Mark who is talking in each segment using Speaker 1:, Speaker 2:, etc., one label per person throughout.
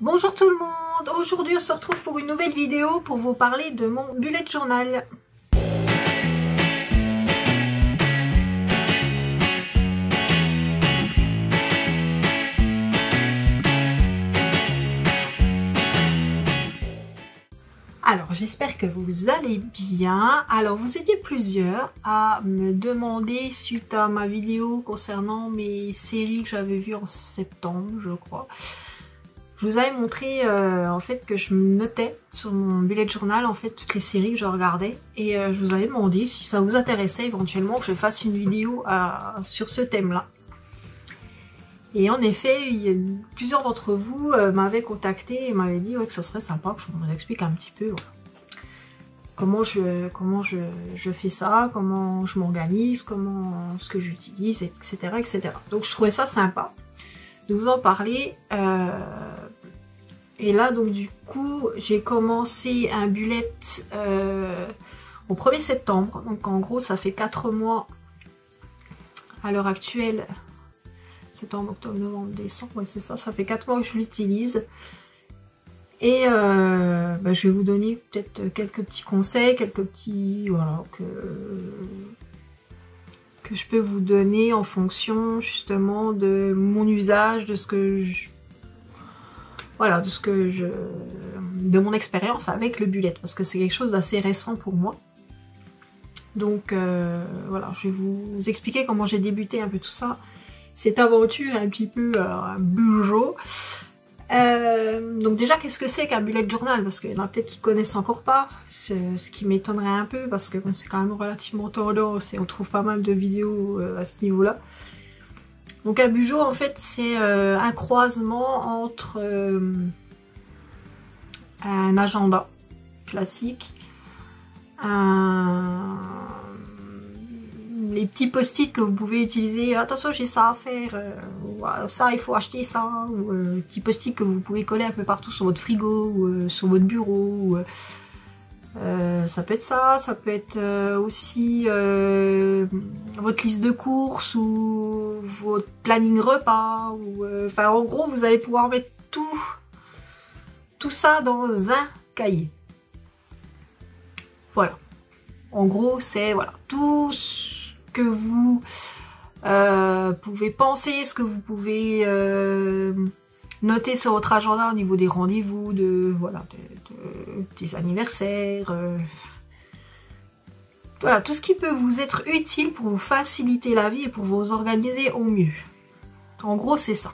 Speaker 1: Bonjour tout le monde, aujourd'hui on se retrouve pour une nouvelle vidéo pour vous parler de mon bullet journal. Alors j'espère que vous allez bien. Alors vous étiez plusieurs à me demander suite à ma vidéo concernant mes séries que j'avais vues en septembre je crois. Je vous avais montré en fait que je notais sur mon bullet journal en fait toutes les séries que je regardais et je vous avais demandé si ça vous intéressait éventuellement que je fasse une vidéo sur ce thème-là. Et en effet, plusieurs d'entre vous m'avaient contacté et m'avaient dit ouais, que ce serait sympa que je vous explique un petit peu voilà, comment je fais ça, comment je m'organise, comment ce que j'utilise, etc., etc. Donc je trouvais ça sympa de vous en parler. Et là donc du coup j'ai commencé un bullet au 1er septembre, donc en gros ça fait 4 mois à l'heure actuelle, septembre, octobre, novembre, décembre, ouais c'est ça, ça fait 4 mois que je l'utilise. Et je vais vous donner peut-être quelques petits conseils, quelques petits, voilà, que je peux vous donner en fonction justement de mon usage, de ce que je... Voilà, de mon expérience avec le bullet, parce que c'est quelque chose d'assez récent pour moi. Donc voilà, je vais vous expliquer comment j'ai débuté un peu tout ça, cette aventure un petit peu bujo. Donc déjà, qu'est-ce que c'est qu'un bullet journal? Parce qu'il y en a peut-être qui connaissent encore pas, ce qui m'étonnerait un peu, parce que bon, c'est quand même relativement tendance et on trouve pas mal de vidéos à ce niveau-là. Donc un bujo en fait c'est un croisement entre un agenda classique, les petits post-it que vous pouvez utiliser, attention j'ai ça à faire, ça il faut acheter ça, ou les petits post-it que vous pouvez coller un peu partout sur votre frigo, ou sur votre bureau, ça peut être ça, ça peut être aussi votre liste de courses ou votre planning repas, ou enfin en gros vous allez pouvoir mettre tout ça dans un cahier. Voilà. En gros c'est voilà tout ce que vous pouvez penser, ce que vous pouvez noter sur votre agenda au niveau des rendez-vous, des anniversaires, voilà, tout ce qui peut vous être utile pour vous faciliter la vie et pour vous organiser au mieux. En gros, c'est ça.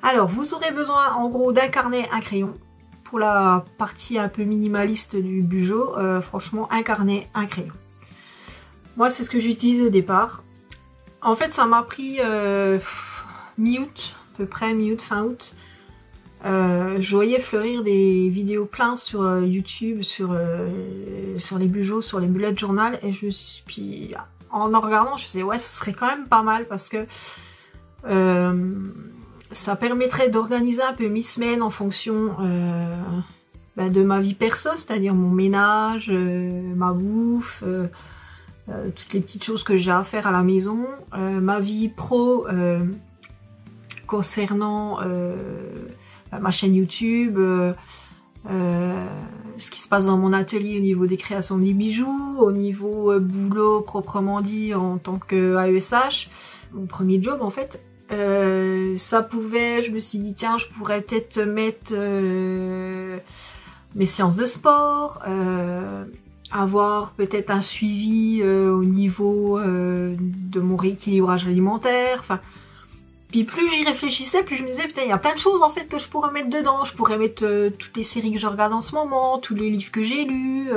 Speaker 1: Alors, vous aurez besoin en gros d'un carnet, un crayon. Pour la partie un peu minimaliste du bujo, franchement, un carnet, un crayon. Moi, c'est ce que j'utilise au départ. En fait, ça m'a pris mi-août, à peu près mi-août, fin août. Je voyais fleurir des vidéos plein sur YouTube, sur les bujos, sur les bullet journal, et je me suis, puis en regardant, je me disais ouais, ce serait quand même pas mal parce que ça permettrait d'organiser un peu mes semaines en fonction de ma vie perso, c'est-à-dire mon ménage, ma bouffe, toutes les petites choses que j'ai à faire à la maison, ma vie pro concernant ma chaîne YouTube, ce qui se passe dans mon atelier au niveau des créations des bijoux, au niveau boulot proprement dit en tant que AESH, mon premier job en fait. Ça pouvait, je me suis dit tiens je pourrais peut-être mettre mes séances de sport, avoir peut-être un suivi au niveau de mon rééquilibrage alimentaire, enfin. Puis plus j'y réfléchissais, plus je me disais putain il y a plein de choses en fait que je pourrais mettre dedans. Je pourrais mettre toutes les séries que je regarde en ce moment, tous les livres que j'ai lus.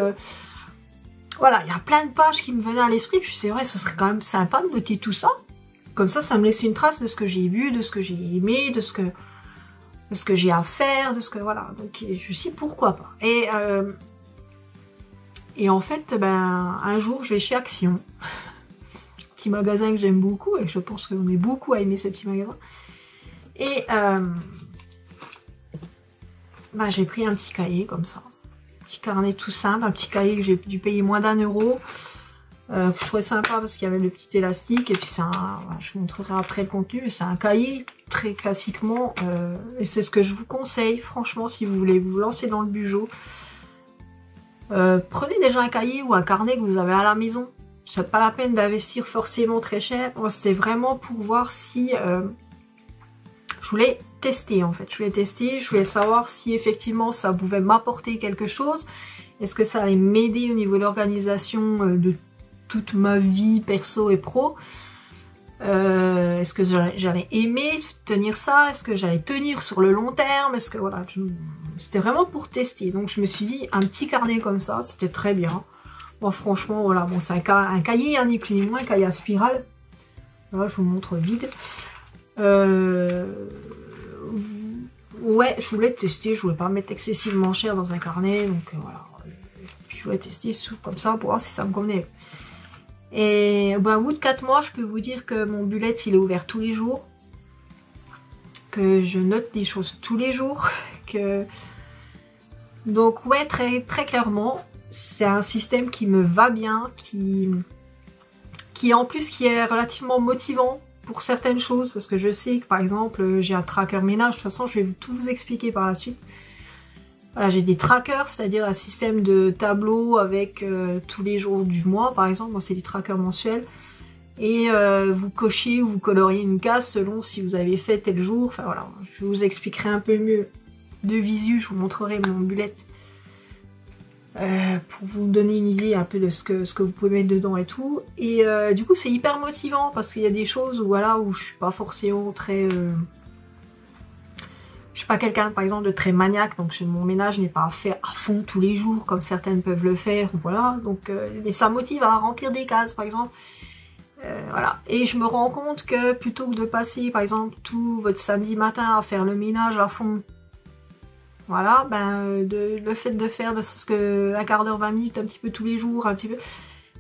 Speaker 1: Voilà, il y a plein de pages qui me venaient à l'esprit. Puis c'est vrai, ce serait quand même sympa de noter tout ça. Comme ça me laisse une trace de ce que j'ai vu, de ce que j'ai aimé, de ce que j'ai à faire, de ce que voilà. Donc je me suis dit pourquoi pas. Et en fait, un jour je vais chez Action. Petit magasin que j'aime beaucoup et je pense qu'on est beaucoup à aimer ce petit magasin. Et j'ai pris un petit cahier comme ça, un petit carnet tout simple, un petit cahier que j'ai dû payer moins d'1 €. Je trouvais sympa parce qu'il y avait le petit élastique et puis c'est un, je vous montrerai après le contenu, c'est un cahier très classiquement, et c'est ce que je vous conseille, franchement, si vous voulez vous lancer dans le bugeot. Prenez déjà un cahier ou un carnet que vous avez à la maison. C'est pas la peine d'investir forcément très cher. C'est vraiment pour voir si... je voulais tester en fait. Je voulais savoir si effectivement ça pouvait m'apporter quelque chose. Est-ce que ça allait m'aider au niveau de l'organisation de toute ma vie perso et pro? Est-ce que j'allais aimer tenir ça? Est-ce que j'allais tenir sur le long terme? Est-ce que voilà, c'était vraiment pour tester. Donc je me suis dit, un petit carnet comme ça, c'était très bien. Bon, franchement, voilà, bon, c'est un cahier, hein, ni plus ni moins, un cahier à spirale. Là, je vous montre vide. Ouais, je voulais tester, je voulais pas mettre excessivement cher dans un carnet, donc voilà. Puis je voulais tester comme ça pour voir si ça me convenait. Et bah, au bout de 4 mois, je peux vous dire que mon bullet il est ouvert tous les jours, que je note des choses tous les jours, que donc ouais, très clairement, c'est un système qui me va bien, qui en plus qui est relativement motivant pour certaines choses, parce que je sais que par exemple j'ai un tracker ménage, de toute façon je vais tout vous expliquer par la suite. Voilà, j'ai des trackers, c'est-à-dire un système de tableau avec tous les jours du mois par exemple, moi c'est des trackers mensuels, et vous cochez ou vous coloriez une case selon si vous avez fait tel jour, enfin voilà, je vous expliquerai un peu mieux de visu, je vous montrerai mon bullet pour vous donner une idée un peu de ce que vous pouvez mettre dedans et tout. Et du coup c'est hyper motivant parce qu'il y a des choses où, voilà, où je suis pas forcément très... je suis pas quelqu'un par exemple de très maniaque, donc mon ménage n'est pas fait à fond tous les jours comme certaines peuvent le faire, voilà. Donc, mais ça motive à remplir des cases par exemple. Voilà. Et je me rends compte que plutôt que de passer par exemple tout votre samedi matin à faire le ménage à fond, voilà, ben le fait de faire ne serait-ce que un quart d'heure, 20 minutes, un petit peu tous les jours, un petit peu,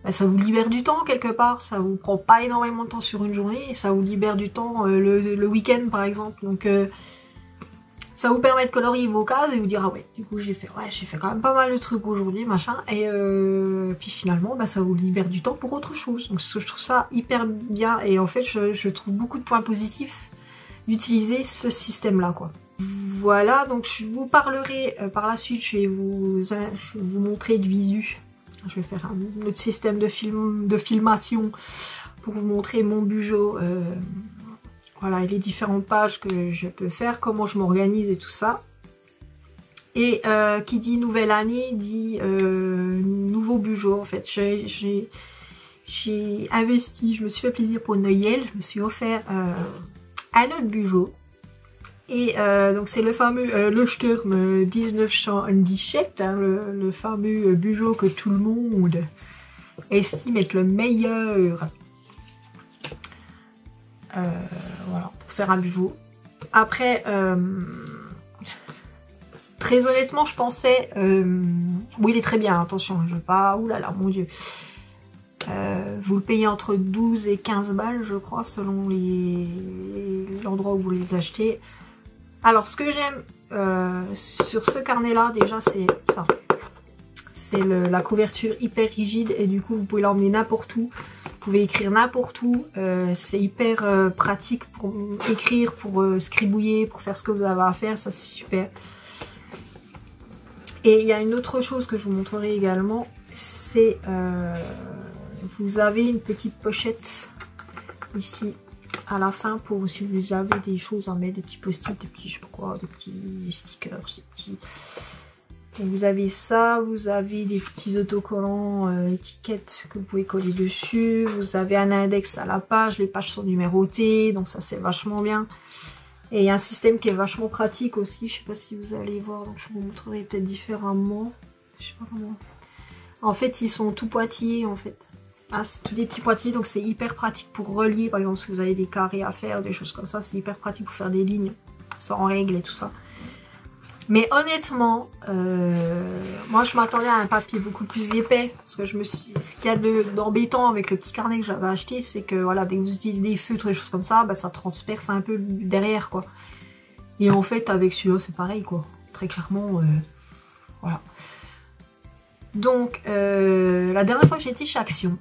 Speaker 1: ben, ça vous libère du temps quelque part, ça vous prend pas énormément de temps sur une journée, et ça vous libère du temps le week-end par exemple, donc ça vous permet de colorier vos cases et vous dire ah ouais, du coup j'ai fait quand même pas mal de trucs aujourd'hui, machin, et puis finalement ben, ça vous libère du temps pour autre chose, donc je trouve ça hyper bien, et en fait je trouve beaucoup de points positifs d'utiliser ce système là quoi. Voilà, donc je vous parlerai par la suite, je vais vous montrer du visu. Je vais faire un autre système de filmation pour vous montrer mon bugeot. Voilà, et les différentes pages que je peux faire, comment je m'organise et tout ça. Et qui dit nouvelle année dit nouveau bugeot en fait. J'ai investi, je me suis fait plaisir pour Noël, je me suis offert un autre bugeot. Et donc c'est le fameux le Sturm 1917, hein, le fameux bugeot que tout le monde estime être le meilleur. Voilà, pour faire un bugeot. Après, très honnêtement, je pensais... oui, il est très bien, attention, je veux pas... Oulala, mon Dieu. Vous le payez entre 12 et 15 balles, je crois, selon l'endroit où vous les achetez. Alors, ce que j'aime sur ce carnet-là, déjà, c'est ça. C'est la couverture hyper rigide et du coup, vous pouvez l'emmener n'importe où. Vous pouvez écrire n'importe où. C'est hyper pratique pour écrire, pour scribouiller, pour faire ce que vous avez à faire. Ça, c'est super. Et il y a une autre chose que je vous montrerai également. C'est... vous avez une petite pochette ici. À la fin, pour si vous avez des choses à mettre, des petits post-it, des petits, je sais pas quoi, des petits stickers, des petits... Et vous avez ça, vous avez des petits autocollants étiquettes que vous pouvez coller dessus, vous avez un index à la page, les pages sont numérotées, donc ça c'est vachement bien. Et il y a un système qui est vachement pratique aussi, je sais pas si vous allez voir, donc je vous montrerai peut-être différemment. Je sais pas comment. En fait, ils sont tout pointillés en fait. Ah, c'est tous des petits pointillés, donc c'est hyper pratique pour relier, par exemple, si vous avez des carrés à faire, des choses comme ça, c'est hyper pratique pour faire des lignes sans règles et tout ça. Mais honnêtement, moi je m'attendais à un papier beaucoup plus épais, parce que ce qu'il y a d'embêtant avec le petit carnet que j'avais acheté, c'est que voilà, dès que vous utilisez des feutres et des choses comme ça, bah, ça transperce un peu derrière, quoi. Et en fait, avec celui-là, c'est pareil, quoi. Très clairement, voilà. Donc, la dernière fois que j'étais chez Action,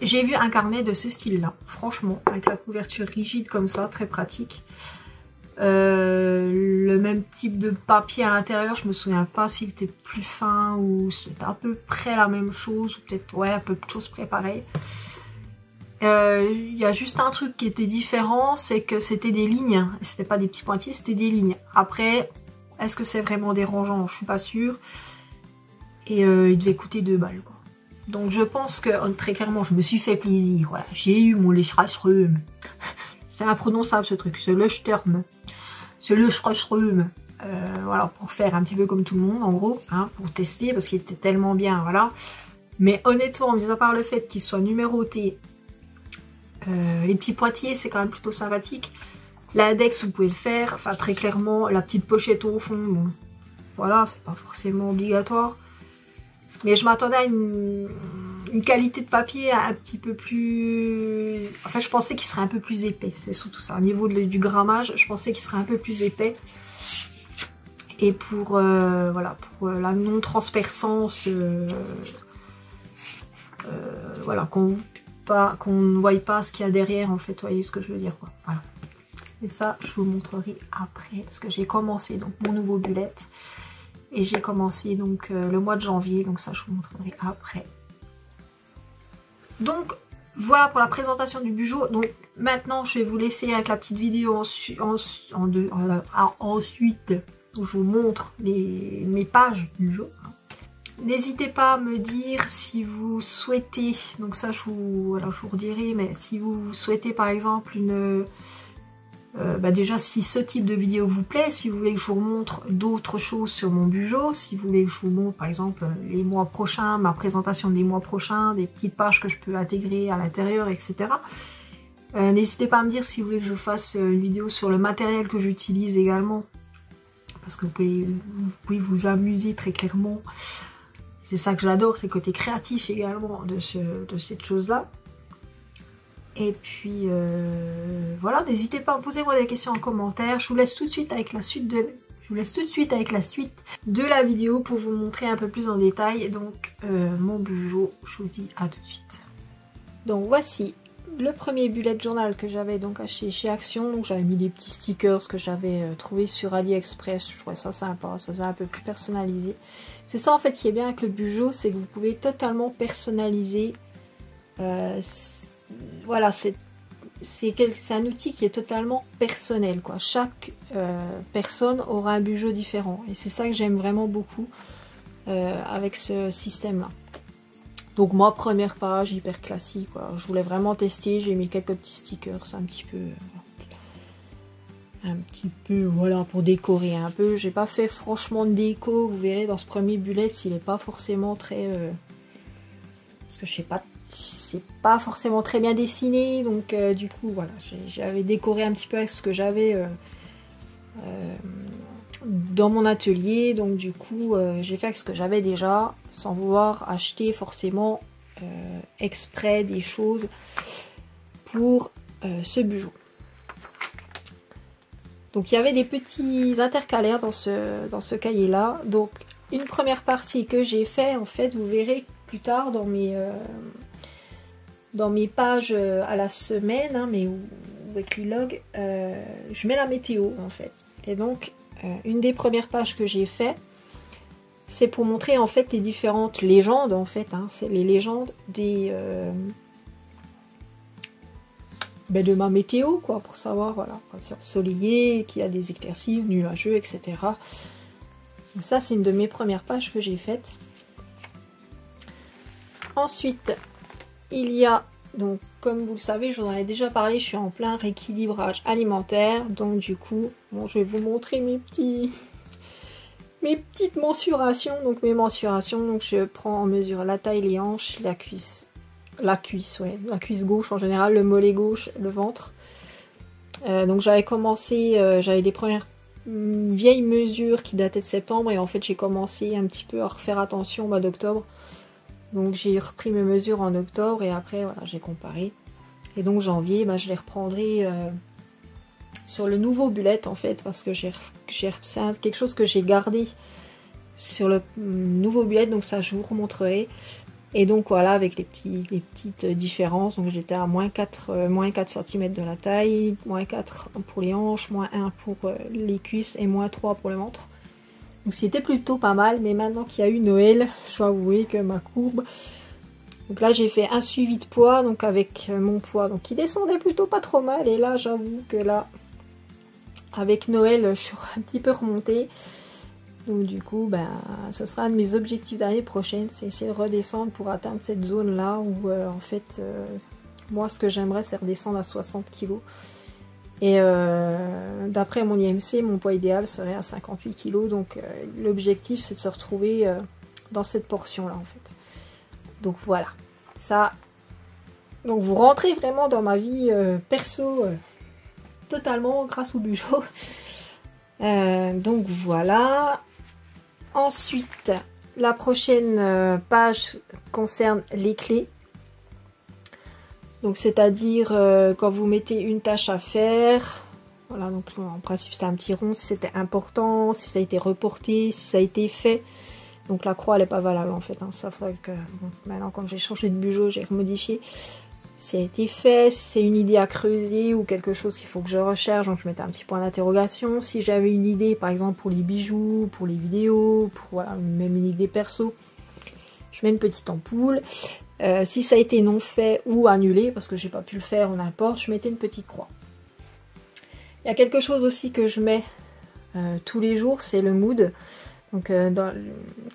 Speaker 1: J'ai vu un carnet de ce style-là, franchement, avec la couverture rigide comme ça, très pratique. Le même type de papier à l'intérieur, je me souviens pas s'il était plus fin ou c'était à peu près la même chose, ou peut-être ouais, à peu de choses près pareil. Il y a juste un truc qui était différent, c'est que c'était des lignes, c'était pas des petits pointillés, c'était des lignes. Après, est-ce que c'est vraiment dérangeant? Je suis pas sûre. Et il devait coûter 2 balles quoi. Donc je pense que très clairement je me suis fait plaisir, voilà, j'ai eu mon Leuchtturm. C'est imprononçable ce truc, c'est Leuchtturm. C'est Leuchtturm. Voilà, pour faire un petit peu comme tout le monde en gros, hein, pour tester parce qu'il était tellement bien, voilà. Mais honnêtement, mis à part le fait qu'il soit numéroté, les petits poitiers c'est quand même plutôt sympathique. L'index vous pouvez le faire, enfin très clairement, la petite pochette au fond, bon, voilà, c'est pas forcément obligatoire. Mais je m'attendais à une qualité de papier un petit peu plus... Enfin, je pensais qu'il serait un peu plus épais. C'est surtout ça. Au niveau du grammage, je pensais qu'il serait un peu plus épais. Et pour, voilà, pour la non-transperçance, voilà, qu'on ne voie pas ce qu'il y a derrière, en fait. Vous voyez ce que je veux dire, quoi. Voilà. Et ça, je vous montrerai après. Parce que j'ai commencé donc mon nouveau bullet. Et j'ai commencé donc le mois de janvier, donc ça je vous montrerai après. Donc voilà pour la présentation du Bujo. Donc maintenant je vais vous laisser avec la petite vidéo ensuite où je vous montre mes pages Bujo. N'hésitez pas à me dire si vous souhaitez, donc ça je vous redirai, mais si vous souhaitez par exemple une... déjà si ce type de vidéo vous plaît, si vous voulez que je vous montre d'autres choses sur mon Bujo, si vous voulez que je vous montre par exemple les mois prochains, ma présentation des mois prochains, des petites pages que je peux intégrer à l'intérieur, etc. N'hésitez pas à me dire si vous voulez que je fasse une vidéo sur le matériel que j'utilise également, parce que vous pouvez vous amuser très clairement. C'est ça que j'adore, c'est le côté créatif également de cette chose-là. Et puis voilà, n'hésitez pas à poser-moi des questions en commentaire. Je vous laisse tout de suite avec la suite de la vidéo pour vous montrer un peu plus en détail donc mon Bujo. Je vous dis à tout de suite. Donc voici le premier bullet journal que j'avais donc acheté chez Action. Donc j'avais mis des petits stickers que j'avais trouvé sur AliExpress. Je trouvais ça sympa, ça faisait un peu plus personnalisé. C'est ça en fait qui est bien avec le Bujo, c'est que vous pouvez totalement personnaliser. Voilà, c'est un outil qui est totalement personnel, quoi. Chaque personne aura un Bujo différent. Et c'est ça que j'aime vraiment beaucoup avec ce système-là. Donc moi, première page, hyper classique, quoi. Je voulais vraiment tester, j'ai mis quelques petits stickers, un petit peu, voilà, pour décorer un peu. J'ai pas fait franchement de déco, vous verrez dans ce premier bullet, il est pas forcément très... parce que je sais pas... c'est pas forcément très bien dessiné, donc du coup voilà, j'avais décoré un petit peu avec ce que j'avais dans mon atelier, donc du coup j'ai fait avec ce que j'avais déjà, sans vouloir acheter forcément exprès des choses pour ce Bujo. Donc il y avait des petits intercalaires dans ce cahier là, donc une première partie que j'ai fait, en fait vous verrez plus tard dans mes pages à la semaine, hein, mais avec l'e-log, je mets la météo en fait. Et donc, une des premières pages que j'ai fait, c'est pour montrer en fait les différentes légendes en fait. Hein, c'est les légendes de ma météo, quoi, pour savoir, voilà, quand c'est ensoleillé, qu'il y a des éclaircies, nuageux, etc. Donc ça, c'est une de mes premières pages que j'ai faites. Ensuite, il y a, donc comme vous le savez, je vous en ai déjà parlé, je suis en plein rééquilibrage alimentaire. Donc du coup, bon, je vais vous montrer mes petites mensurations. Donc mes mensurations, donc je prends en mesure la taille, les hanches, la cuisse gauche en général, le mollet gauche, le ventre. Donc j'avais commencé, j'avais des premières vieilles mesures qui dataient de septembre, et en fait j'ai commencé un petit peu à refaire attention au mois d'octobre. Donc j'ai repris mes mesures en octobre, et après voilà, j'ai comparé. Et donc janvier, bah, je les reprendrai sur le nouveau bullet en fait, parce que c'est quelque chose que j'ai gardé sur le nouveau bullet, donc ça je vous remontrerai. Et donc voilà, avec les petites différences, donc j'étais à moins 4 cm de la taille, moins 4 pour les hanches, moins 1 pour les cuisses et moins 3 pour le ventre. Donc c'était plutôt pas mal, mais maintenant qu'il y a eu Noël, je dois avouer que ma courbe... Donc là j'ai fait un suivi de poids, donc avec mon poids, donc il descendait plutôt pas trop mal. Et là j'avoue que là, avec Noël, je suis un petit peu remontée. Donc du coup, ben, ça sera un de mes objectifs d'année prochaine, c'est essayer de redescendre pour atteindre cette zone-là où en fait, moi ce que j'aimerais c'est redescendre à 60 kg. Et d'après mon IMC, mon poids idéal serait à 58 kg. Donc l'objectif c'est de se retrouver dans cette portion-là en fait. Donc voilà, ça. Donc vous rentrez vraiment dans ma vie perso totalement grâce au Bugeaud. Donc voilà. Ensuite, la prochaine page concerne les clés. Donc c'est-à-dire quand vous mettez une tâche à faire, voilà, donc en principe c'est un petit rond si c'était important, si ça a été reporté, si ça a été fait. Donc la croix elle n'est pas valable en fait, hein. Ça ferait que bon, maintenant comme j'ai changé de Bugeaud, j'ai remodifié. Si ça a été fait, si c'est une idée à creuser ou quelque chose qu'il faut que je recherche, donc je mettais un petit point d'interrogation. Si j'avais une idée par exemple pour les bijoux, pour les vidéos, pour voilà, même une idée perso, je mets une petite ampoule. Si ça a été non fait ou annulé, parce que j'ai pas pu le faire, n'importe, je mettais une petite croix. Il y a quelque chose aussi que je mets tous les jours, c'est le mood. Donc dans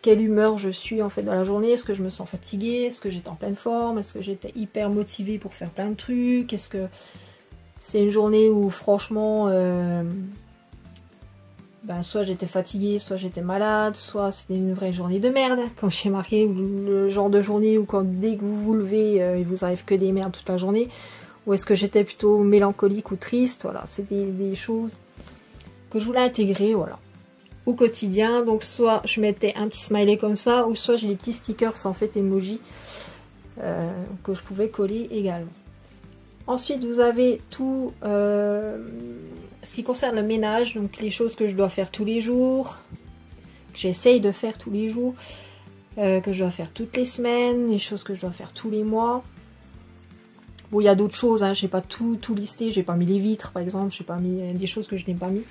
Speaker 1: quelle humeur je suis en fait dans la journée, est-ce que je me sens fatiguée, est-ce que j'étais en pleine forme, est-ce que j'étais hyper motivée pour faire plein de trucs, est-ce que c'est une journée où franchement ben, soit j'étais fatiguée, soit j'étais malade, soit c'était une vraie journée de merde, comme j'ai marqué, le genre de journée où quand dès que vous vous levez, il vous arrive que des merdes toute la journée, ou est-ce que j'étais plutôt mélancolique ou triste, voilà, c'est des choses que je voulais intégrer, voilà. Au quotidien, donc soit je mettais un petit smiley comme ça, ou soit j'ai des petits stickers en fait emoji que je pouvais coller également. Ensuite vous avez tout ce qui concerne le ménage, donc les choses que je dois faire tous les jours, que j'essaye de faire tous les jours, que je dois faire toutes les semaines, les choses que je dois faire tous les mois. Bon, il y a d'autres choses, hein, j'ai pas tout listé, j'ai pas mis les vitres par exemple, j'ai pas mis des choses que je n'ai pas mis.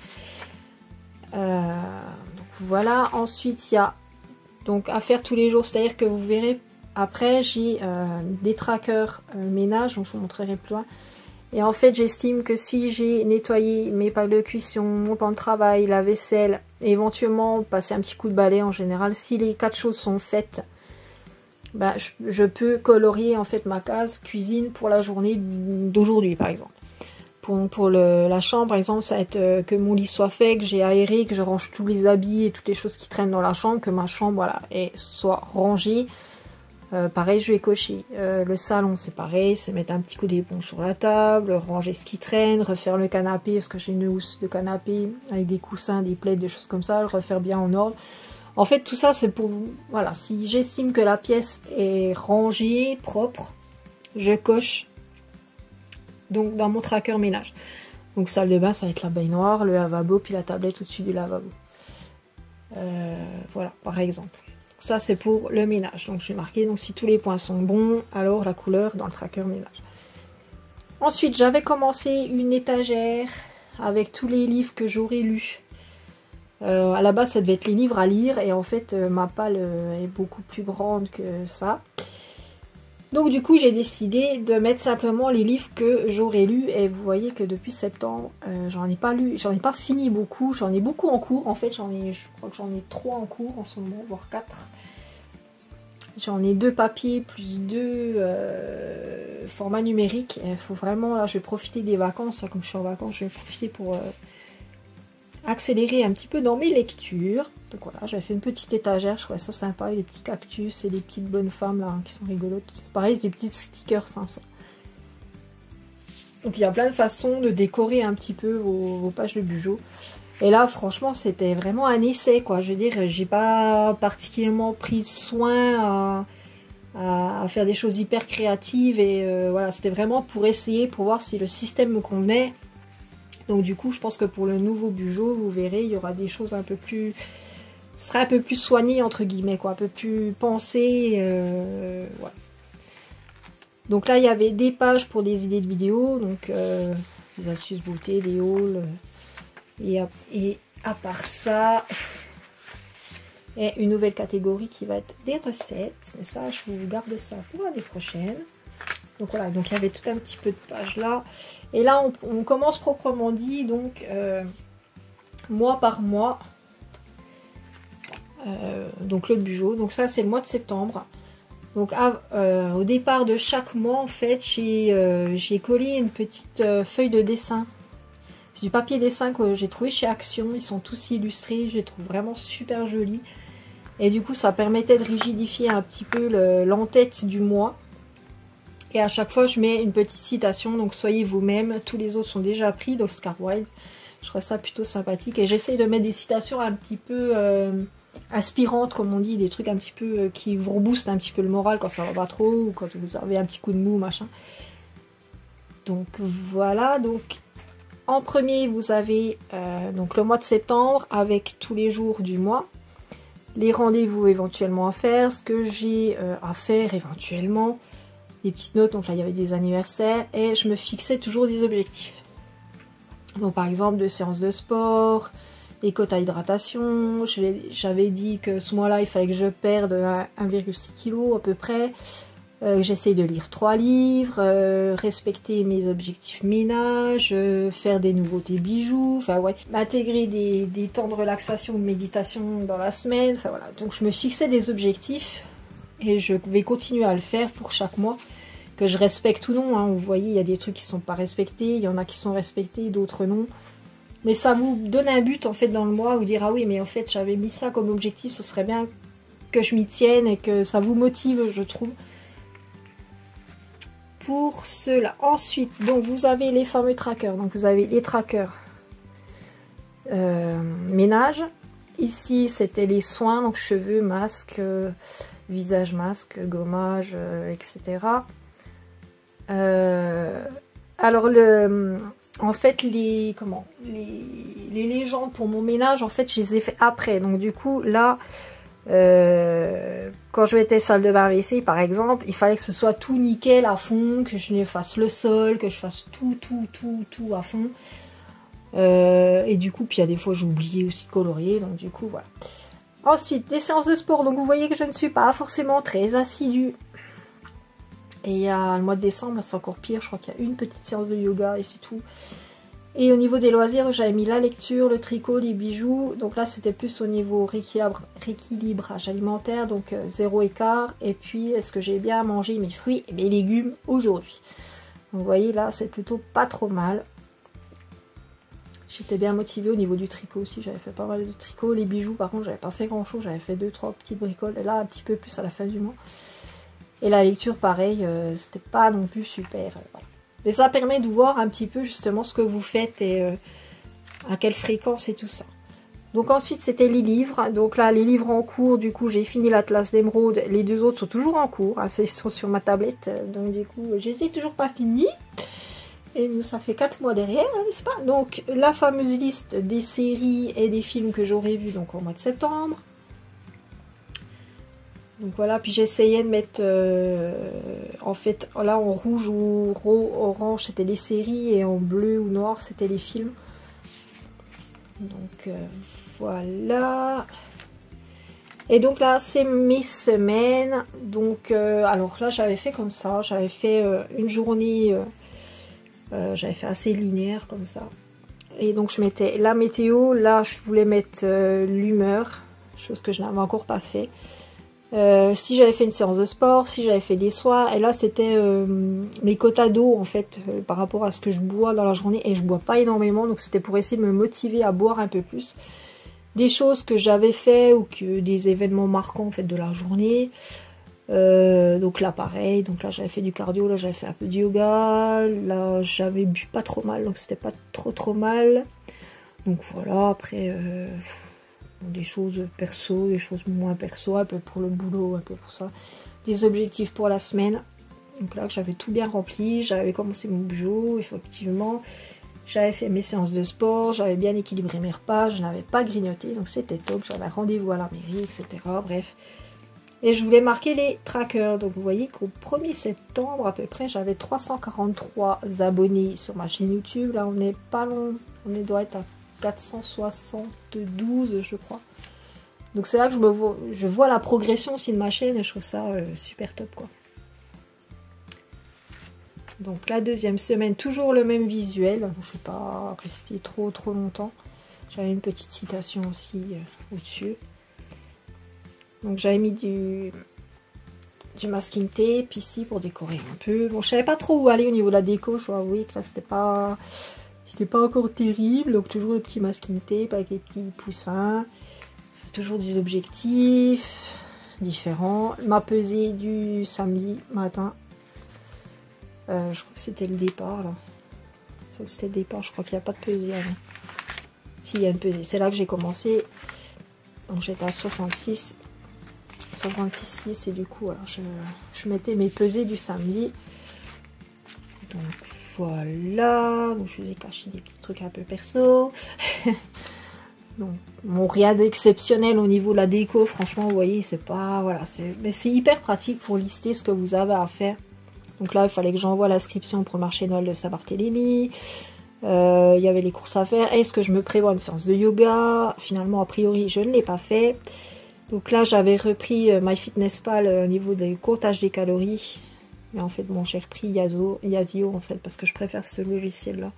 Speaker 1: Donc voilà, ensuite il y a donc à faire tous les jours, c'est à dire que vous verrez après j'ai des trackers ménage, donc je vous montrerai plus loin, et en fait j'estime que si j'ai nettoyé mes packs de cuisson, mon plan de travail, la vaisselle, et éventuellement passer un petit coup de balai en général, si les 4 choses sont faites, ben, je peux colorier en fait ma case cuisine pour la journée d'aujourd'hui par exemple. Pour la chambre, par exemple, ça va être que mon lit soit fait, que j'ai aéré, que je range tous les habits et toutes les choses qui traînent dans la chambre, que ma chambre voilà, soit rangée. Pareil, je vais cocher. Le salon, c'est pareil, c'est mettre un petit coup d'éponge sur la table, ranger ce qui traîne, refaire le canapé, parce que j'ai une housse de canapé avec des coussins, des plaids, des choses comme ça, le refaire bien en ordre. En fait, tout ça, c'est pour... Voilà, si j'estime que la pièce est rangée, propre, je coche donc dans mon tracker ménage. Donc salle de bain, ça va être la baignoire, le lavabo, puis la tablette au-dessus du lavabo. Voilà, par exemple. Donc ça, c'est pour le ménage. Donc j'ai marqué, donc si tous les points sont bons, alors la couleur dans le tracker ménage. Ensuite, j'avais commencé une étagère avec tous les livres que j'aurais lus. À la base, ça devait être les livres à lire, et en fait, ma palle est beaucoup plus grande que ça. Donc du coup j'ai décidé de mettre simplement les livres que j'aurais lus, et vous voyez que depuis septembre j'en ai pas lu, j'en ai pas fini beaucoup, j'en ai beaucoup en cours en fait, je crois que j'en ai 3 en cours en ce moment, voire 4. J'en ai 2 papiers plus 2 formats numériques, il faut vraiment, là je vais profiter des vacances, là, comme je suis en vacances je vais profiter pour accélérer un petit peu dans mes lectures. Donc voilà, j'avais fait une petite étagère, je trouvais ça sympa, avec des petits cactus et des petites bonnes femmes là hein, qui sont rigolotes. C'est pareil, c'est des petits stickers hein, ça. Donc il y a plein de façons de décorer un petit peu vos pages de Bugeaud. Et là franchement c'était vraiment un essai quoi, je veux dire, j'ai pas particulièrement pris soin à faire des choses hyper créatives, et voilà, c'était vraiment pour essayer, pour voir si le système me convenait. Donc du coup je pense que pour le nouveau Bugeaud, vous verrez, il y aura des choses un peu plus ce serait un peu plus soigné entre guillemets quoi, un peu plus pensé. Ouais. Donc là il y avait des pages pour des idées de vidéos, donc des astuces beauté, des hauls, et à part ça, et une nouvelle catégorie qui va être des recettes, mais ça je vous garde ça pour l'année prochaine. Donc voilà, donc il y avait tout un petit peu de pages là, et là on commence proprement dit, donc mois par mois. Donc le Bugeaud, donc ça c'est le mois de septembre. Donc au départ de chaque mois en fait j'ai collé une petite feuille de dessin. C'est du papier dessin que j'ai trouvé chez Action, ils sont tous illustrés, je les trouve vraiment super jolis. Et du coup ça permettait de rigidifier un petit peu l'en-tête du mois. Et à chaque fois je mets une petite citation, donc soyez vous-même, tous les autres sont déjà pris d'Oscar Wilde. Je trouve ça plutôt sympathique et j'essaye de mettre des citations un petit peu inspirantes, comme on dit, des trucs un petit peu qui vous reboostent un petit peu le moral quand ça va pas trop ou quand vous avez un petit coup de mou, machin. Donc voilà, donc en premier vous avez donc le mois de septembre avec tous les jours du mois, les rendez-vous éventuellement à faire, ce que j'ai à faire éventuellement, des petites notes, donc là il y avait des anniversaires et je me fixais toujours des objectifs. Donc par exemple de séances de sport, les quotas hydratation, j'avais dit que ce mois-là il fallait que je perde 1,6 kg à peu près, j'essaye de lire 3 livres, respecter mes objectifs ménage, faire des nouveautés bijoux, enfin ouais, m'intégrer des temps de relaxation ou de méditation dans la semaine, enfin voilà. Donc je me fixais des objectifs et je vais continuer à le faire pour chaque mois. Que je respecte ou non, hein. Vous voyez, il y a des trucs qui sont pas respectés, il y en a qui sont respectés, d'autres non. Mais ça vous donne un but en fait dans le mois, vous dire ah oui mais en fait j'avais mis ça comme objectif, ce serait bien que je m'y tienne et que ça vous motive je trouve. Pour cela, ensuite, donc vous avez les fameux trackers, donc vous avez les trackers ménage. Ici c'était les soins, donc cheveux, masque, visage, masque, gommage, etc. Alors en fait les légendes pour mon ménage en fait je les ai fait après, donc du coup là quand je mettais salle de bain WC par exemple, il fallait que ce soit tout nickel à fond, que je fasse le sol, que je fasse tout à fond, et du coup puis il y a des fois j'ai oublié aussi de colorier, donc du coup voilà. Ensuite les séances de sport, donc vous voyez que je ne suis pas forcément très assidue. Et il y a le mois de décembre, c'est encore pire, je crois qu'il y a une petite séance de yoga et c'est tout. Et au niveau des loisirs, j'avais mis la lecture, le tricot, les bijoux. Donc là, c'était plus au niveau rééquilibrage alimentaire, donc 0 écart. Et puis, est-ce que j'ai bien mangé mes fruits et mes légumes aujourd'hui? Donc vous voyez, là, c'est plutôt pas trop mal. J'étais bien motivée au niveau du tricot aussi, j'avais fait pas mal de tricot. Les bijoux, par contre, j'avais pas fait grand-chose, j'avais fait 2-3 petites bricoles. Et là, un petit peu plus à la fin du mois. Et la lecture, pareil, c'était pas non plus super. Voilà. Mais ça permet de voir un petit peu justement ce que vous faites et à quelle fréquence et tout ça. Donc ensuite, c'était les livres. Donc là, les livres en cours, du coup, j'ai fini l'Atlas d'Émeraude. Les deux autres sont toujours en cours. Hein, ils sont sur ma tablette. Donc du coup, je les ai toujours pas finis. Et ça fait 4 mois derrière, hein, n'est-ce pas? Donc la fameuse liste des séries et des films que j'aurais vus donc au mois de septembre. Donc voilà, puis j'essayais de mettre, en fait, là en rouge ou orange c'était les séries et en bleu ou noir c'était les films. Donc voilà. Et donc là c'est mes semaines. Donc alors là j'avais fait comme ça, j'avais fait une journée, j'avais fait assez linéaire comme ça. Et donc je mettais la météo, là je voulais mettre l'humeur, chose que je n'avais encore pas fait. Si j'avais fait une séance de sport, si j'avais fait des soins, et là c'était mes quotas d'eau en fait par rapport à ce que je bois dans la journée, et je bois pas énormément, donc c'était pour essayer de me motiver à boire un peu plus. Des choses que j'avais fait ou que des événements marquants en fait de la journée. Donc là pareil, donc là j'avais fait du cardio, là j'avais fait un peu de yoga, là j'avais bu pas trop mal, donc c'était pas trop mal. Donc voilà, après des choses perso, des choses moins perso, un peu pour le boulot, un peu pour ça. Des objectifs pour la semaine. Donc là j'avais tout bien rempli, j'avais commencé mon bijou, effectivement. J'avais fait mes séances de sport, j'avais bien équilibré mes repas, je n'avais pas grignoté, donc c'était top. J'avais rendez-vous à la mairie, etc. Bref. Et je voulais marquer les trackers. Donc vous voyez qu'au 1er septembre à peu près, j'avais 343 abonnés sur ma chaîne YouTube. Là, on n'est pas long, doit être à 472, je crois. Donc c'est là que je vois la progression aussi de ma chaîne et je trouve ça super top, quoi. Donc la deuxième semaine, toujours le même visuel. Je ne suis pas restée trop longtemps. J'avais une petite citation aussi au-dessus. Donc j'avais mis du masking tape ici pour décorer un peu. Bon, je savais pas trop où aller au niveau de la déco. Je dois avouer que là c'était pas encore terrible. Donc toujours le petit masking tape avec les petits poussins. Toujours des objectifs différents. Ma pesée du samedi matin. Je crois que c'était le départ là. C'était le départ, je crois qu'il n'y a pas de pesée avant. Si, il y a une pesée. C'est là que j'ai commencé. Donc j'étais à 66,6 et du coup alors, je mettais mes pesées du samedi. Donc voilà. Donc je vous ai caché des petits trucs un peu perso. Donc bon, rien d'exceptionnel au niveau de la déco. Franchement, vous voyez, c'est pas... Voilà, mais c'est hyper pratique pour lister ce que vous avez à faire. Donc là, il fallait que j'envoie l'inscription pour le marché Noël de Saint-Barthélemy. Il y avait les courses à faire. Est-ce que je me prévois une séance de yoga? Finalement, a priori, je ne l'ai pas fait. Donc là, j'avais repris MyFitnessPal au niveau du comptage des calories. Mais en fait, bon, j'ai repris Yazio en fait, parce que je préfère ce logiciel-là.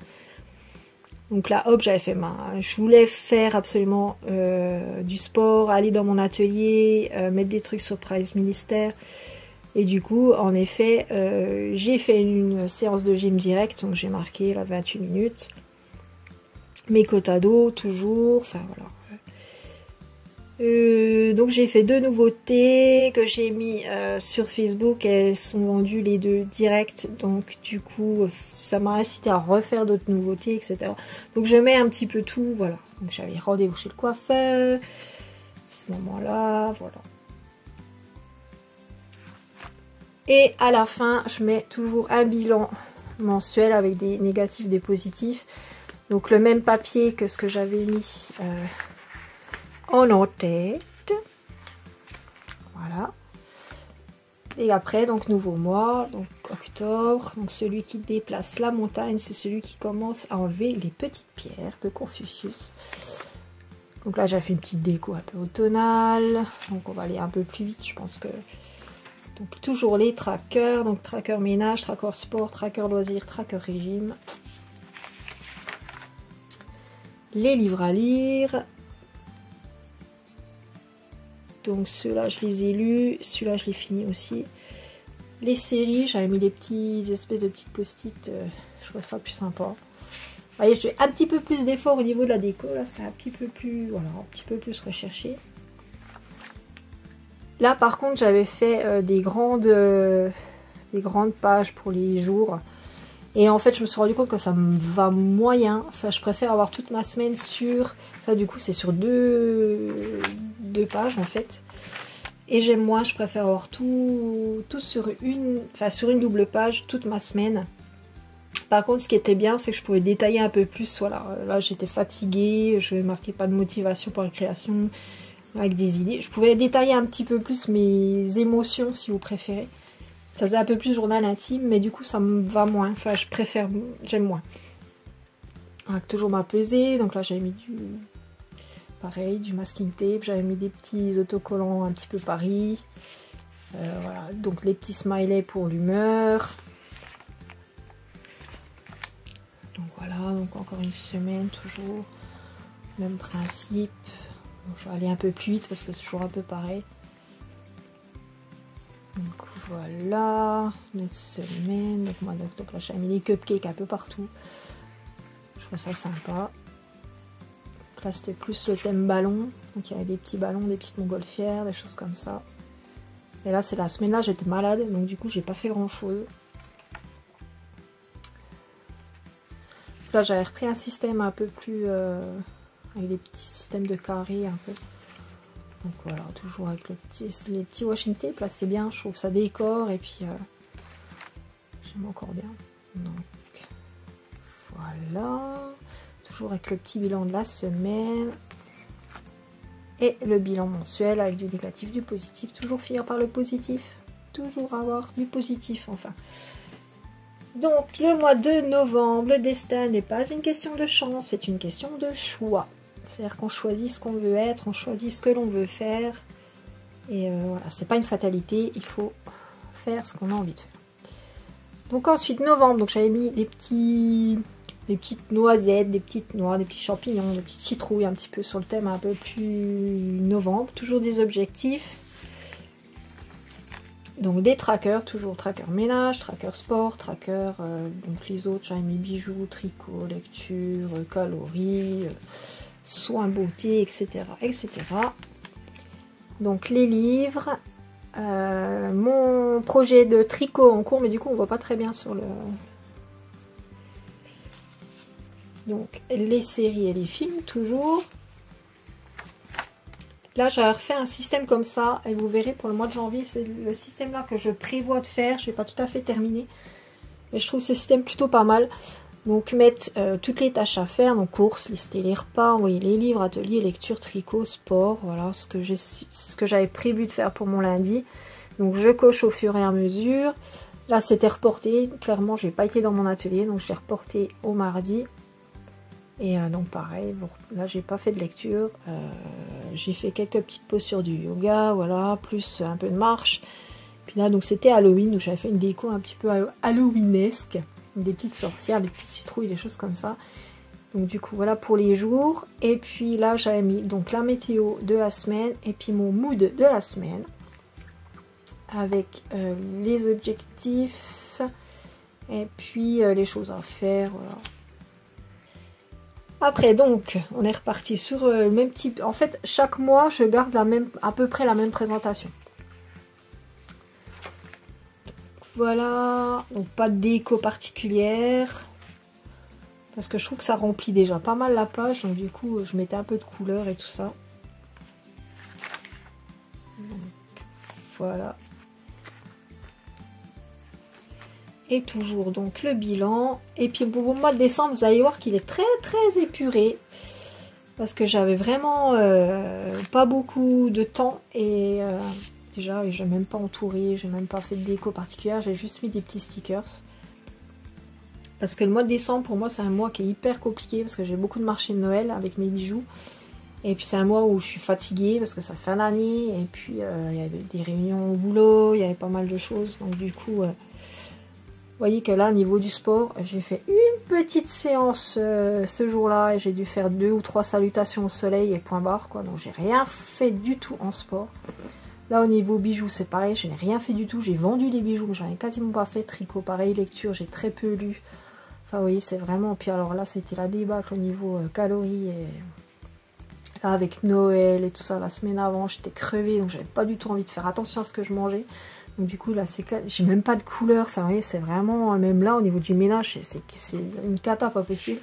Speaker 1: Donc là, hop, j'avais fait je voulais faire absolument du sport, aller dans mon atelier, mettre des trucs sur Price Ministère. Et du coup, en effet, j'ai fait une séance de gym direct, donc j'ai marqué là 28 minutes. Mes quotas d'eau, toujours, enfin voilà. Donc j'ai fait 2 nouveautés que j'ai mis sur Facebook, elles sont vendues les 2 directs, donc du coup ça m'a incité à refaire d'autres nouveautés, etc. Donc je mets un petit peu tout, voilà. Donc j'avais rendez-vous chez le coiffeur, à ce moment-là, voilà. Et à la fin, je mets toujours un bilan mensuel avec des négatifs, des positifs. Donc le même papier que ce que j'avais mis en en-tête. Voilà. Et après, donc nouveau mois, donc octobre. Donc celui qui déplace la montagne, c'est celui qui commence à enlever les petites pierres de Confucius. Donc là, j'ai fait une petite déco un peu automnale. Donc on va aller un peu plus vite, je pense que... Donc toujours les trackers, donc tracker ménage, tracker sport, tracker loisirs, tracker régime. Les livres à lire. Donc ceux-là je les ai lus, celui-là je l'ai fini aussi. Les séries, j'avais mis des espèces de petites post-it, je trouve ça plus sympa. Vous voyez, j'ai un petit peu plus d'effort au niveau de la déco, là c'était un petit peu plus, voilà, un petit peu plus recherché. Là par contre j'avais fait des grandes pages pour les jours. Et en fait je me suis rendu compte que ça me va moyen. Enfin je préfère avoir toute ma semaine sur... Ça du coup c'est sur deux pages en fait. Et j'aime moins, je préfère avoir tout sur une double page toute ma semaine. Par contre ce qui était bien c'est que je pouvais détailler un peu plus. Voilà, là j'étais fatiguée, je ne marquais pas de motivation pour la création. Avec des idées. Je pouvais détailler un petit peu plus mes émotions si vous préférez. Ça faisait un peu plus journal intime, mais du coup ça me va moins. Enfin je préfère, j'aime moins. Avec toujours ma pesée, donc là j'avais mis du masking tape, j'avais mis des petits autocollants un petit peu Paris. Voilà, donc les petits smileys pour l'humeur. Donc voilà, donc encore une semaine toujours. Même principe. Donc, je vais aller un peu plus vite parce que c'est toujours un peu pareil. Donc voilà, notre semaine. Donc mois d'octobre, là j'ai mis les cupcakes un peu partout. Je trouve ça sympa. Donc, là c'était plus le thème ballon. Donc il y avait des petits ballons, des petites montgolfières, des choses comme ça. Et là c'est la semaine là j'étais malade, donc du coup j'ai pas fait grand chose. Là j'avais repris un système un peu plus... avec des petits systèmes de carrés un peu. Donc voilà, toujours avec les petits washing tape, là c'est bien, je trouve ça décore et puis j'aime encore bien. Donc Voilà. Toujours avec le petit bilan de la semaine. Et le bilan mensuel avec du négatif, du positif. Toujours finir par le positif. Toujours avoir du positif, enfin. Donc, le mois de novembre, le destin n'est pas une question de chance, c'est une question de choix. C'est-à-dire qu'on choisit ce qu'on veut être, on choisit ce que l'on veut faire. Et voilà, c'est pas une fatalité, il faut faire ce qu'on a envie de faire. Donc ensuite, novembre, donc j'avais mis des petites noisettes, des petites noix, des petits champignons, des petites citrouilles, un petit peu sur le thème un peu plus novembre. Toujours des objectifs. Donc des trackers, toujours tracker ménage, tracker sport, tracker, donc les autres, j'avais mis bijoux, tricot, lecture, calories, soins beauté, etc. etc. Donc les livres, mon projet de tricot en cours, mais du coup on voit pas très bien sur le... Donc les séries et les films, toujours. Là, j'ai refait un système comme ça, et vous verrez pour le mois de janvier, c'est le système là que je prévois de faire. Je n'ai pas tout à fait terminé, mais je trouve ce système plutôt pas mal. Donc mettre toutes les tâches à faire, donc courses, lister les repas, envoyer les livres, ateliers, lecture, tricot, sport, voilà ce que j'avais prévu de faire pour mon lundi. Donc je coche au fur et à mesure. Là, c'était reporté, clairement, j'ai pas été dans mon atelier, donc je l'ai reporté au mardi. Et donc pareil, bon, là j'ai pas fait de lecture, j'ai fait quelques petites postures du yoga, voilà, plus un peu de marche. Puis là donc c'était Halloween, donc j'avais fait une déco un petit peu halloweenesque, des petites sorcières, des petites citrouilles, des choses comme ça. Donc du coup voilà pour les jours. Et puis là j'avais mis donc la météo de la semaine et puis mon mood de la semaine. Avec les objectifs et puis les choses à faire, voilà. Après, donc, on est reparti sur le même type. En fait, chaque mois, je garde à peu près la même présentation. Voilà. Donc, pas de déco particulière. Parce que je trouve que ça remplit déjà pas mal la page. Donc, du coup, je mettais un peu de couleur et tout ça. Donc, voilà. Et toujours donc le bilan. Et puis pour le mois de décembre, vous allez voir qu'il est très très épuré. Parce que j'avais vraiment pas beaucoup de temps. Et déjà, je n'ai même pas entouré, j'ai même pas fait de déco particulière. J'ai juste mis des petits stickers. Parce que le mois de décembre, pour moi, c'est un mois qui est hyper compliqué. Parce que j'ai beaucoup de marchés de Noël avec mes bijoux. Et puis c'est un mois où je suis fatiguée parce que c'est fin d'année. Et puis il y avait des réunions au boulot, il y avait pas mal de choses. Donc du coup... Vous voyez que là, au niveau du sport, j'ai fait une petite séance ce jour-là et j'ai dû faire 2 ou 3 salutations au soleil et point barre, quoi. Donc, j'ai rien fait du tout en sport. Là, au niveau bijoux, c'est pareil, je n'ai rien fait du tout. J'ai vendu des bijoux, mais j'en ai quasiment pas fait. Tricot, pareil, lecture, j'ai très peu lu. Enfin, vous voyez, c'est vraiment... Puis alors là, c'était la débâcle au niveau calories. Et là, avec Noël et tout ça, la semaine avant, j'étais crevée, donc j'avais pas du tout envie de faire attention à ce que je mangeais. Donc du coup là j'ai même pas de couleur, enfin vous voyez c'est vraiment, même là au niveau du ménage c'est une cata pas possible.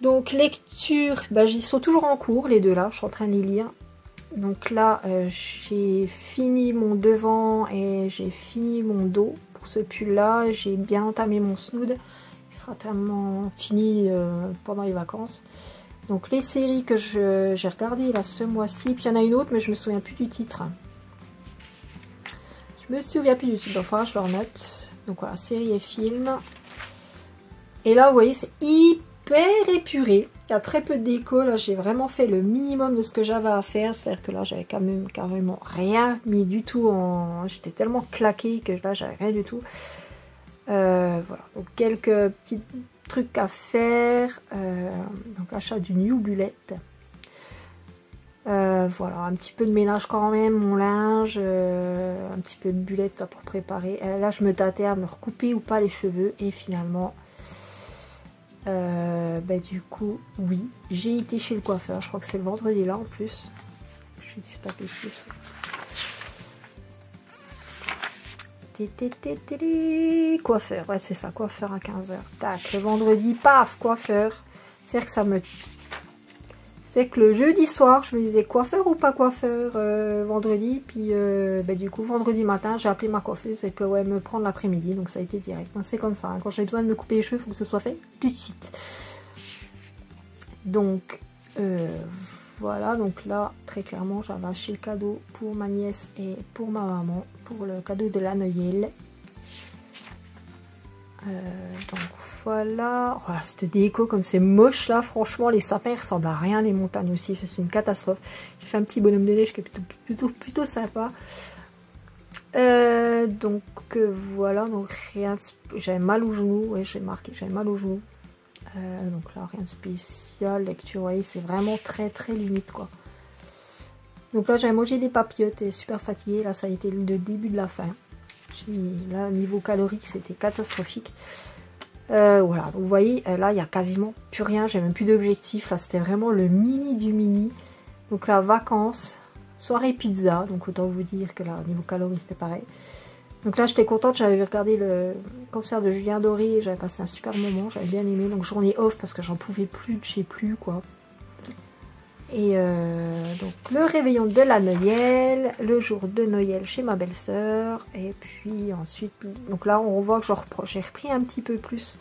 Speaker 1: Donc lecture, ils sont toujours en cours les deux là, je suis en train de les lire. Donc là j'ai fini mon devant et j'ai fini mon dos pour ce pull là, j'ai bien entamé mon snood, il sera tellement fini pendant les vacances. Donc les séries que j'ai regardées là ce mois-ci, puis il y en a une autre mais je me souviens plus du titre. Je me souviens plus du titre, donc il faudra que je leur note. Donc voilà, série et film. Et là, vous voyez, c'est hyper épuré. Il y a très peu de déco. Là, j'ai vraiment fait le minimum de ce que j'avais à faire. C'est-à-dire que là, j'avais quand même carrément rien mis du tout en... J'étais tellement claquée que là, j'avais rien du tout. Voilà, donc quelques petits trucs à faire. Donc achat d'une New Bulette. Voilà, un petit peu de ménage quand même, mon linge, un petit peu de bulette pour préparer. Là, je me tâtais à me recouper ou pas les cheveux. Et finalement, du coup, oui, j'ai été chez le coiffeur. Je crois que c'est le vendredi là en plus. Je dis pas de bêtises. Coiffeur, ouais, c'est ça, coiffeur à 15h. Tac, le vendredi, paf, coiffeur. C'est-à-dire que c'est que le jeudi soir, je me disais coiffeur ou pas coiffeur vendredi. Puis du coup, vendredi matin, j'ai appelé ma coiffeuse et puis ouais, me prendre l'après-midi. Donc ça a été direct. C'est comme ça. Hein. Quand j'ai besoin de me couper les cheveux, il faut que ce soit fait tout de suite. Donc voilà. Donc là, très clairement, j'avais acheté le cadeau pour ma nièce et pour ma maman. Pour le cadeau de la Noël. Donc voilà, oh, cette déco comme c'est moche là, franchement les sapins ils ressemblent à rien, les montagnes aussi, c'est une catastrophe. J'ai fait un petit bonhomme de neige qui est plutôt sympa. Donc voilà, donc rien, j'avais mal au genou, ouais j'ai marqué, j'avais mal au genou. Donc là rien de spécial, lecture, vous voyez c'est vraiment très limite quoi. Donc là j'avais mangé des papillotes et super fatiguée, là ça a été le début de la fin. Là, niveau calorique, c'était catastrophique. Voilà, donc vous voyez, là, il n'y a quasiment plus rien. J'ai même plus d'objectif. Là, c'était vraiment le mini du mini. Donc là, vacances, soirée pizza. Donc autant vous dire que là, niveau calories, c'était pareil. Donc là, j'étais contente. J'avais regardé le concert de Julien Doré. J'avais passé un super moment. J'avais bien aimé. Donc journée off parce que j'en pouvais plus de chez plus, quoi. Et donc le réveillon de la Noël, le jour de Noël chez ma belle-sœur, et puis ensuite, donc là on voit que j'ai repris un petit peu plus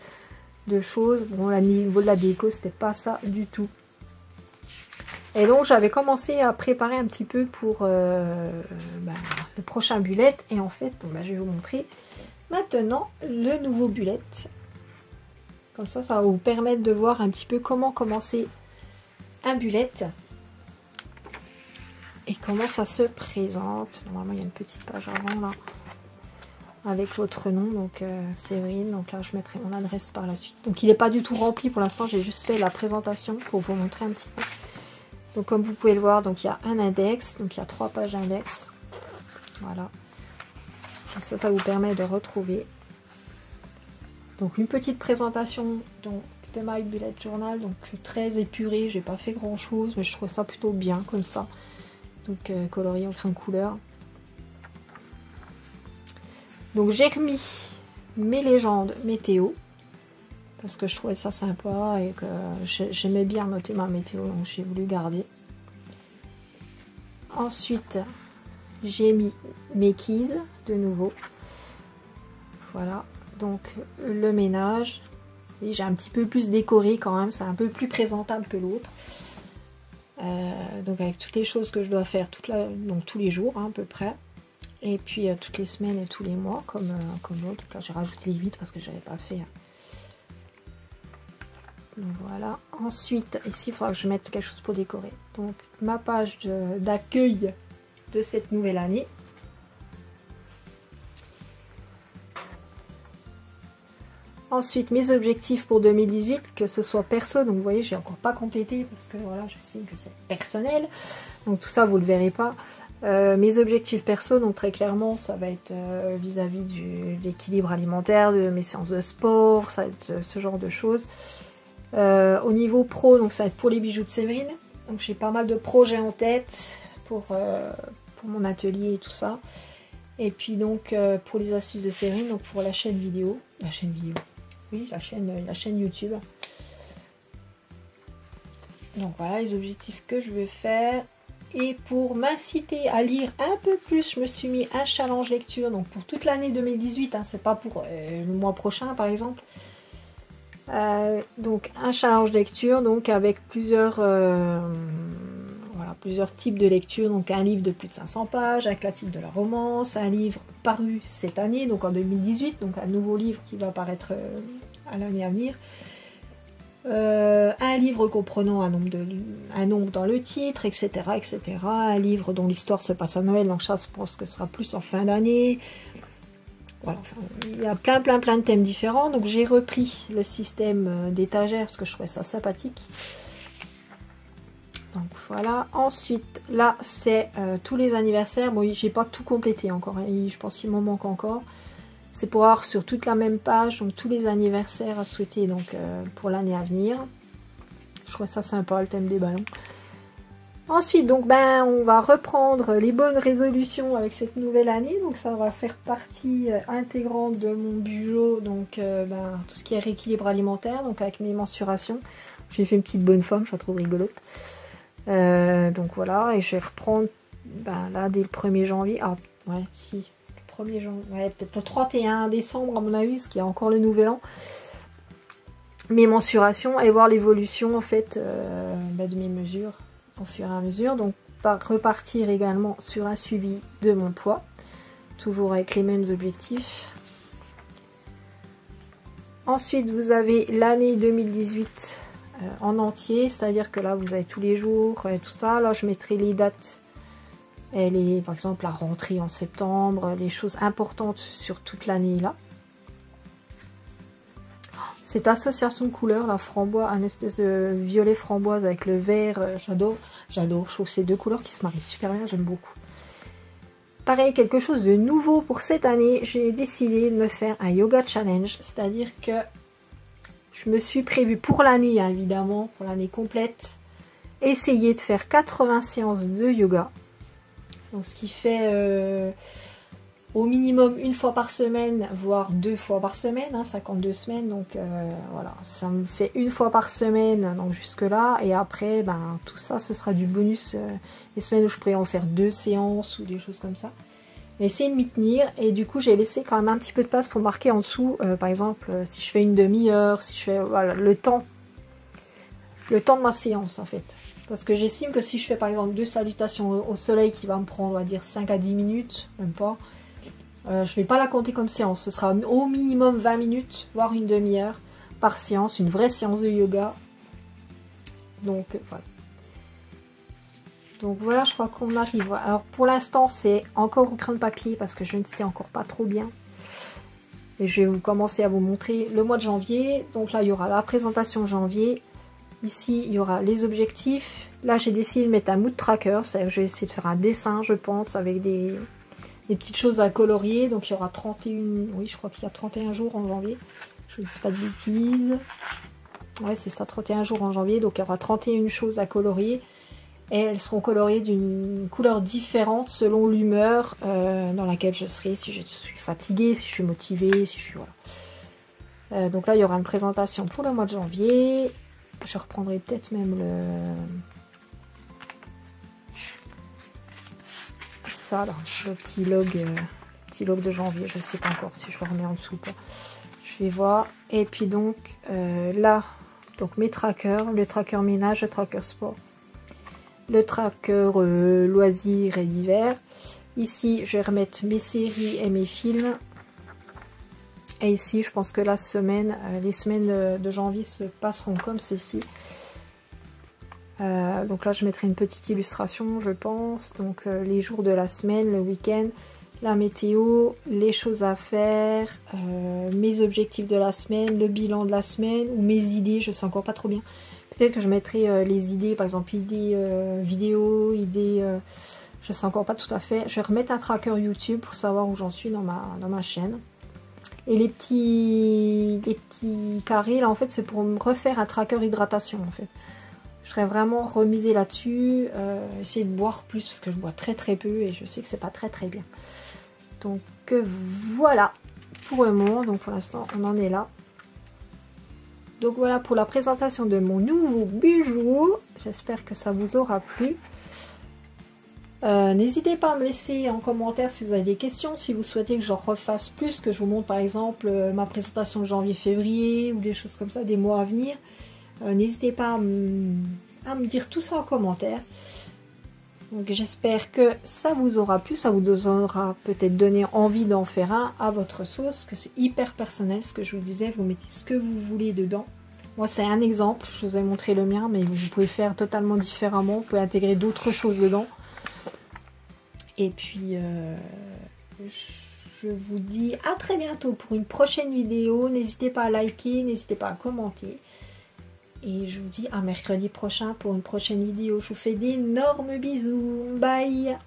Speaker 1: de choses. Bon, au niveau de la déco, c'était pas ça du tout. Et donc j'avais commencé à préparer un petit peu pour le prochain bullet, et en fait, donc, je vais vous montrer maintenant le nouveau bullet. Comme ça va vous permettre de voir un petit peu comment commencer un bullet et comment ça se présente. Normalement il y a une petite page avant là avec votre nom, donc Séverine. Donc là je mettrai mon adresse par la suite. Donc il n'est pas du tout rempli pour l'instant, j'ai juste fait la présentation pour vous montrer un petit peu. Donc comme vous pouvez le voir, donc il y a un index, donc il y a 3 pages d'index. Voilà, donc ça vous permet de retrouver donc une petite présentation donc de My Bullet Journal, donc très épuré, j'ai pas fait grand chose mais je trouve ça plutôt bien comme ça, donc colorié en crayon couleur. Donc j'ai remis mes légendes météo parce que je trouvais ça sympa et que j'aimais bien noter ma météo, donc j'ai voulu garder. Ensuite j'ai mis mes keys de nouveau, voilà, donc le ménage. Et j'ai un petit peu plus décoré quand même, c'est un peu plus présentable que l'autre. Donc avec toutes les choses que je dois faire donc tous les jours hein, à peu près. Et puis toutes les semaines et tous les mois comme l'autre. Là j'ai rajouté les 8 parce que j'avais pas fait. Donc voilà. Ensuite ici il faudra que je mette quelque chose pour décorer. Donc ma page d'accueil de cette nouvelle année. Ensuite, mes objectifs pour 2018, que ce soit perso, donc vous voyez, j'ai encore pas complété parce que voilà, j'estime que c'est personnel. Donc tout ça, vous le verrez pas. Mes objectifs perso, donc très clairement, ça va être vis-à-vis de l'équilibre alimentaire, de mes séances de sport, ça va être ce genre de choses. Au niveau pro, donc ça va être pour les bijoux de Séverine. Donc j'ai pas mal de projets en tête pour mon atelier et tout ça. Et puis donc pour les astuces de Séverine, donc pour la chaîne vidéo. Oui, la chaîne YouTube. Donc voilà les objectifs que je veux faire. Et pour m'inciter à lire un peu plus, je me suis mis un challenge lecture. Donc pour toute l'année 2018, hein, c'est pas pour le mois prochain par exemple. Donc un challenge lecture, donc avec plusieurs types de lecture. Donc un livre de plus de 500 pages, un classique de la romance, un livre paru cette année, donc en 2018, donc un nouveau livre qui va apparaître à l'année à venir. Un livre comprenant un nombre dans le titre, etc., etc. Un livre dont l'histoire se passe à Noël, donc ça je pense que ce sera plus en fin d'année. Voilà, enfin, il y a plein de thèmes différents. Donc j'ai repris le système d'étagère parce que je trouvais ça sympathique. Donc voilà. Ensuite, là c'est tous les anniversaires. Bon, j'ai pas tout complété encore. Hein, je pense qu'il m'en manque encore. C'est pour avoir sur toute la même page donc tous les anniversaires à souhaiter donc pour l'année à venir. Je trouve ça sympa le thème des ballons. Ensuite donc on va reprendre les bonnes résolutions avec cette nouvelle année. Donc ça va faire partie intégrante de mon budget. Donc tout ce qui est rééquilibre alimentaire. Donc avec mes mensurations. J'ai fait une petite bonne forme, je la trouve rigolote. Donc voilà, et je vais reprendre là dès le 1er janvier. Ah ouais, si, le 1er janvier, ouais, peut-être le 31 décembre à mon avis, parce qu'il y a encore le nouvel an. Mes mensurations et voir l'évolution en fait de mes mesures au fur et à mesure. Donc repartir également sur un suivi de mon poids, toujours avec les mêmes objectifs. Ensuite vous avez l'année 2018 en entier, c'est-à-dire que là vous avez tous les jours et tout ça. Là je mettrai les dates, par exemple la rentrée en septembre, les choses importantes sur toute l'année là. Cette association de couleurs, la framboise, un espèce de violet framboise avec le vert, j'adore. Je trouve ces deux couleurs qui se marient super bien, j'aime beaucoup. Pareil, quelque chose de nouveau pour cette année, j'ai décidé de me faire un yoga challenge, c'est-à-dire que je me suis prévu pour l'année, hein, évidemment, pour l'année complète, essayer de faire 80 séances de yoga. Donc ce qui fait au minimum une fois par semaine, voire 2 fois par semaine, hein, 52 semaines, donc voilà, ça me fait une fois par semaine, donc jusque là, et après, tout ça, ce sera du bonus, les semaines où je pourrais en faire 2 séances, ou des choses comme ça. Mais essayer de m'y tenir, et du coup, j'ai laissé quand même un petit peu de place pour marquer en dessous, par exemple, si je fais une demi-heure, si je fais, voilà, le temps de ma séance, en fait. Parce que j'estime que si je fais, par exemple, 2 salutations au soleil, qui va me prendre, on va dire, 5 à 10 minutes, même pas, je ne vais pas la compter comme séance, ce sera au minimum 20 minutes, voire une demi-heure par séance, une vraie séance de yoga. Donc voilà. Donc voilà, je crois qu'on arrive. Alors pour l'instant, c'est encore au crayon de papier parce que je ne sais encore pas trop bien. Et je vais commencer à vous montrer le mois de janvier. Donc là, il y aura la présentation janvier. Ici, il y aura les objectifs. Là, j'ai décidé de mettre un mood tracker. C'est-à-dire que je vais essayer de faire un dessin, je pense, avec des petites choses à colorier. Donc il y aura 31, oui je crois qu'il y a 31 jours en janvier. Je ne dis pas de bêtises. Ouais c'est ça, 31 jours en janvier. Donc il y aura 31 choses à colorier. Et elles seront coloriées d'une couleur différente selon l'humeur dans laquelle je serai. Si je suis fatiguée, si je suis motivée, si je suis... Voilà. Donc là il y aura une présentation pour le mois de janvier. Je reprendrai peut-être même ça là, le petit log de janvier, je ne sais pas encore si je le remets en dessous ou pas, je vais voir. Et puis donc là, donc mes trackers, le tracker ménage, le tracker sport, le tracker loisirs et divers. Ici je vais remettre mes séries et mes films, et ici je pense que la semaine, les semaines de janvier se passeront comme ceci. Donc là je mettrai une petite illustration je pense, donc les jours de la semaine, le week-end, la météo, les choses à faire, mes objectifs de la semaine, le bilan de la semaine ou mes idées, je sais encore pas trop bien. Peut-être que je mettrai les idées, par exemple idées vidéo, idées, je sais encore pas tout à fait. Je vais remettre un tracker YouTube pour savoir où j'en suis dans ma chaîne. Et les petits carrés là en fait c'est pour me refaire un tracker hydratation en fait. Je serais vraiment remisée là-dessus, essayer de boire plus parce que je bois très très peu et je sais que c'est pas très très bien. Donc voilà pour le moment, donc pour l'instant on en est là. Donc voilà pour la présentation de mon nouveau bijou, j'espère que ça vous aura plu. N'hésitez pas à me laisser en commentaire si vous avez des questions, si vous souhaitez que j'en refasse plus, que je vous montre par exemple ma présentation de janvier-février ou des choses comme ça, des mois à venir. N'hésitez pas à me dire tout ça en commentaire. Donc j'espère que ça vous aura plu, ça vous aura peut-être donné envie d'en faire un à votre sauce, parce que c'est hyper personnel, ce que je vous disais, vous mettez ce que vous voulez dedans. Moi c'est un exemple, je vous ai montré le mien, mais vous pouvez faire totalement différemment, vous pouvez intégrer d'autres choses dedans. Et puis je vous dis à très bientôt pour une prochaine vidéo, n'hésitez pas à liker, n'hésitez pas à commenter. Et je vous dis à mercredi prochain pour une prochaine vidéo. Je vous fais d'énormes bisous. Bye!